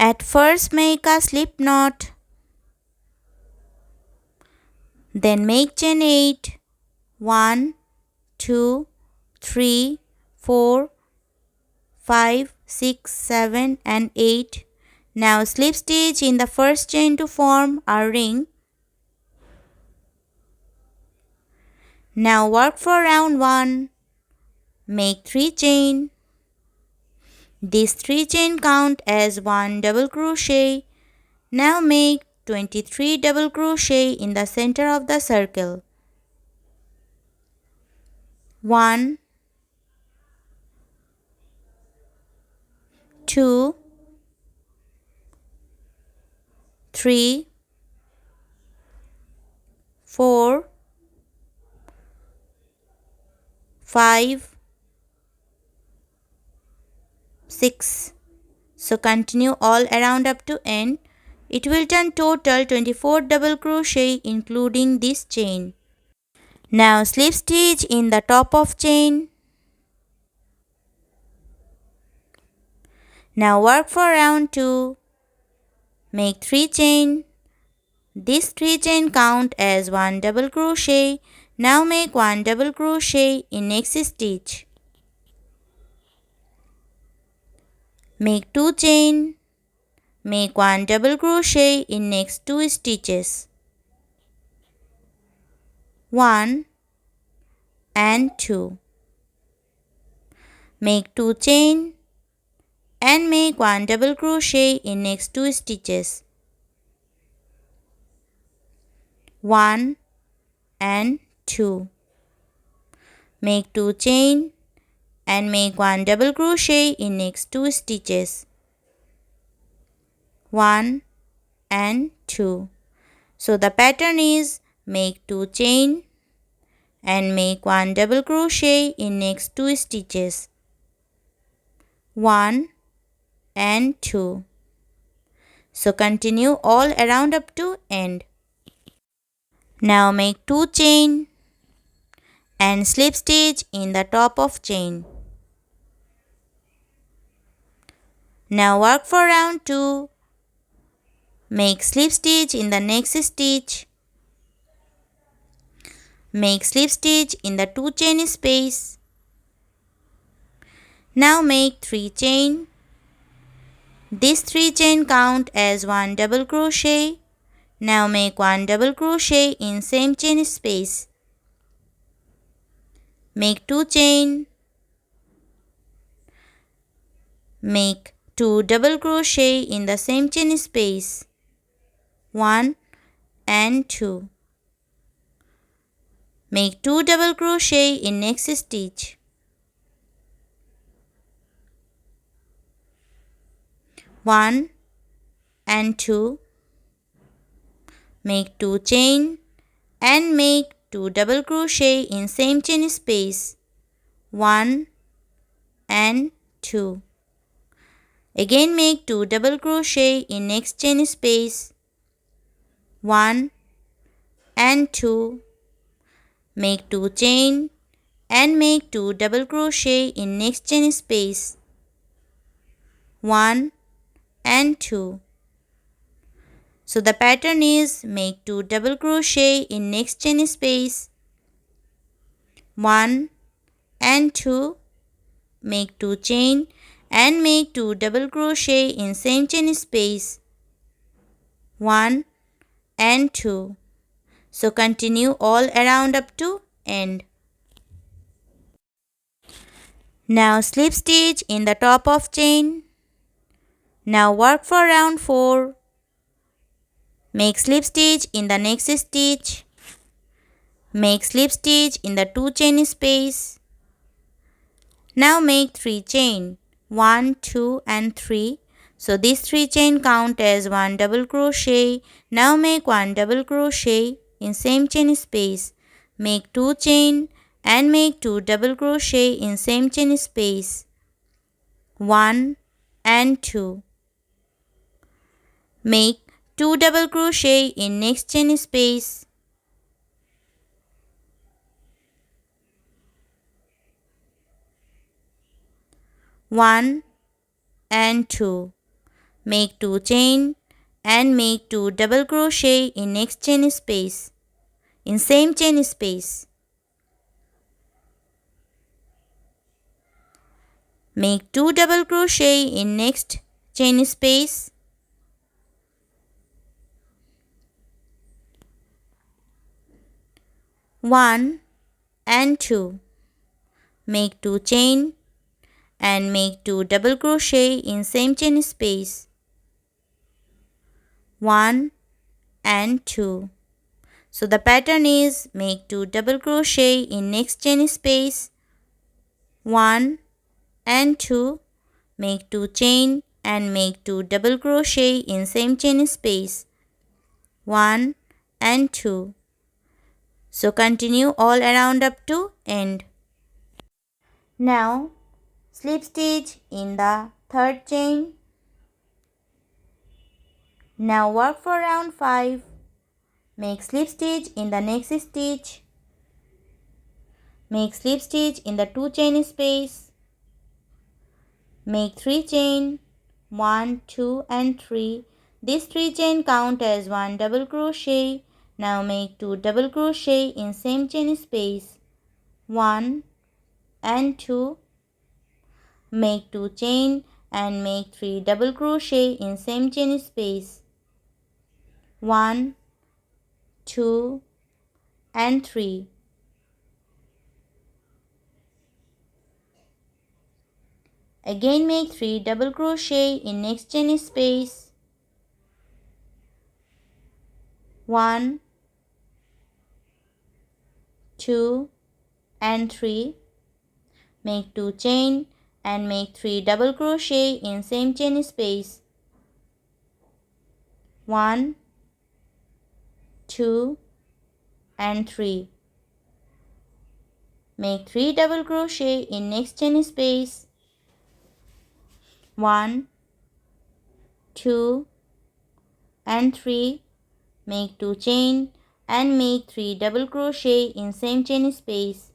At first make a slip knot, then make chain 8. 1, 2, 3, 4, 5, 6, 7 and 8. Now slip stitch in the first chain to form a ring. Now work for round 1. Make 3 chain. These 3 chain count as 1 double crochet. Now make 23 double crochet in the center of the circle. 1, 2, 3, 4, 5, 6. So continue all around up to end. It will turn total 24 double crochet including this chain. Now slip stitch in the top of chain. Now work for round 2. Make 3 chain. This 3 chain count as 1 double crochet. Now make 1 double crochet in next stitch. Make 2 chain. Make 1 double crochet in next 2 stitches. 1 and 2. Make 2 chain and make 1 double crochet in next 2 stitches. 1 and 2. Make 2 chain and make 1 double crochet in next 2 stitches. 1 and 2. So the pattern is make 2 chain and make 1 double crochet in next 2 stitches. 1 and 2. So continue all around up to end. Now make 2 chain and slip stitch in the top of chain. Now work for round 2. Make slip stitch in the next stitch. Make slip stitch in the 2 chain space. Now make 3 chain. This 3 chain count as 1 double crochet. Now make 1 double crochet in same chain space. Make 2 chain. Make 2 double crochet in the same chain space. 1 and 2. Make 2 double crochet in next stitch. 1 and 2. Make 2 chain and make 2 double crochet in same chain space. 1 and 2. Again make 2 double crochet in next chain space. 1 and 2. Make 2 chain and make 2 double crochet in next chain space. 1 and 2. So the pattern is make 2 double crochet in next chain space. 1 and 2. Make 2 chain and make 2 double crochet in same chain space. 1 and 2. So continue all around up to end. Now slip stitch in the top of chain. Now work for round 4. Make slip stitch in the next stitch. Make slip stitch in the 2 chain space. Now make 3 chain. 1, 2 and 3. So these 3 chain count as 1 double crochet. Now make 1 double crochet in same chain space. Make 2 chain and make 2 double crochet in same chain space. 1 and 2. Make 2 double crochet in next chain space. 1 and 2. make 2 chain and make 2 double crochet in next chain space, in same chain space. Make 2 double crochet in next chain space. One and 2. Make 2 chain and make 2 double crochet in same chain space. 1 and 2. So the pattern is make 2 double crochet in next chain space. 1 and 2. Make 2 chain and make 2 double crochet in same chain space. 1 and 2. So continue all around up to end. Now slip stitch in the third chain. Now work for round 5. Make slip stitch in the next stitch. Make slip stitch in the 2 chain space. Make 3 chain, 1, 2 and 3. This 3 chain count as 1 double crochet. Now make 2 double crochet in same chain space. 1 and 2. Make 2 chain and make 3 double crochet in same chain space. 1, 2 and 3. Again make 3 double crochet in next chain space. 1, 2 and 3. Make 2 chain and make 3 double crochet in same chain space. 1, 2 and 3. Make 3 double crochet in next chain space. 1, 2 and 3. Make 2 chain and make 3 double crochet in same chain space.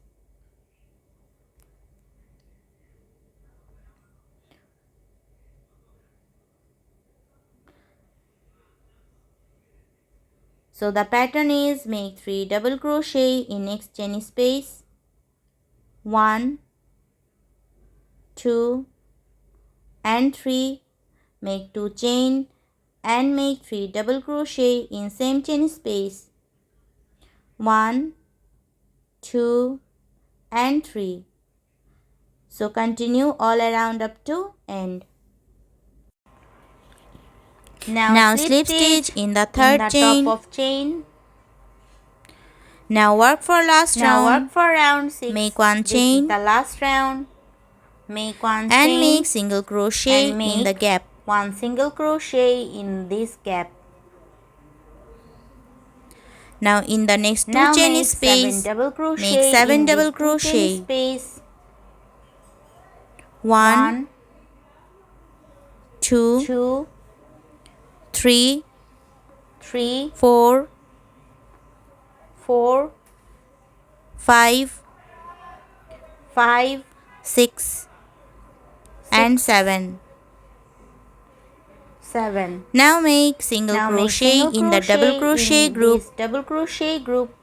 So the pattern is make 3 double crochet in next chain space. 1, 2 and 3. Make 2 chain and make 3 double crochet in same chain space. 1, 2 and 3. So continue all around up to end. Now slip stitch in the third chain. Top of chain. Now work for last round. Work for round 6. Make 1 This chain is the last round. Make 1 and chain make single crochet and in the make gap. 1 single crochet in this gap. Now in the next 2 Now chain make space, 7 double crochet make 7 in double this 2 chain crochet. space. 1, 2, 2, 3, 3, 4, 4, 5, 5, 6 and 7. 7. Now make single crochet in the double crochet group. Double crochet group.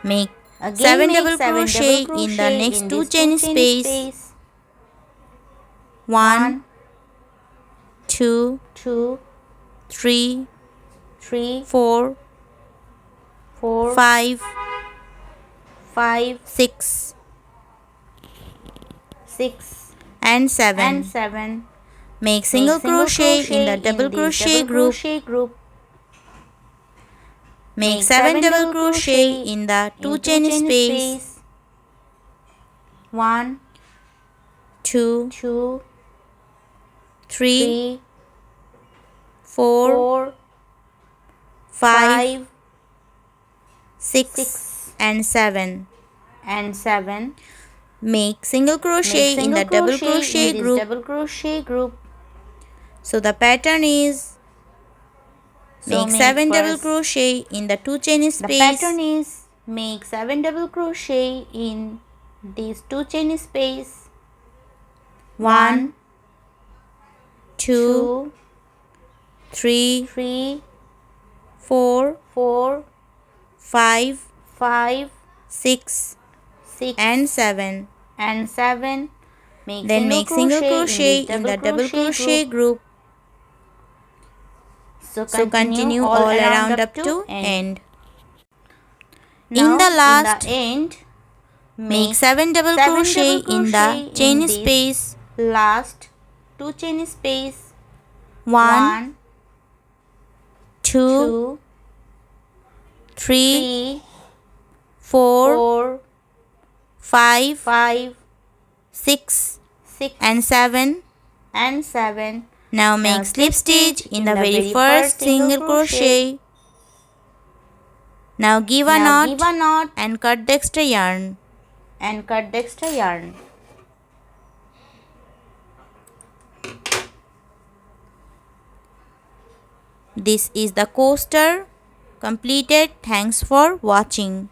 Make Again 7 make double crochet in the next 2 chain space. 1, 2, 2, 3, 3, 4, 4, 5, 5, 6 6 and 7. and 7. Make single crochet in the double crochet group. Make 7 double crochet in the 2 chain space. 1, 2, 2, 3, 3, 4, 4, 5, 5, 6 and 7. and 7. Make single crochet in the double crochet group. Double crochet group. So the pattern is make 7 double crochet in the 2 chain space. The pattern is make 7 double crochet in these 2 chain space. 1, 2, 2, 3, 3, 4, 4, 5, 5, 6 6 and 7. and 7. Make Then single make single crochet in crochet this in double the double crochet crochet group. group. So continue all around up to end. In the Now in the last, end, make make 7 double 7 crochet double in the crochet in chain this space. last 2 chain space. 1, 1, 2, 2, 3, 3, 4, 4, 5, 5, 6 6 and 7. and 7. Now Now make slip slip stitch stitch in the very very first single single crochet. Now give a Now give knot a knot and cut the extra yarn. and cut the extra yarn. This is the coaster completed. Thanks for watching.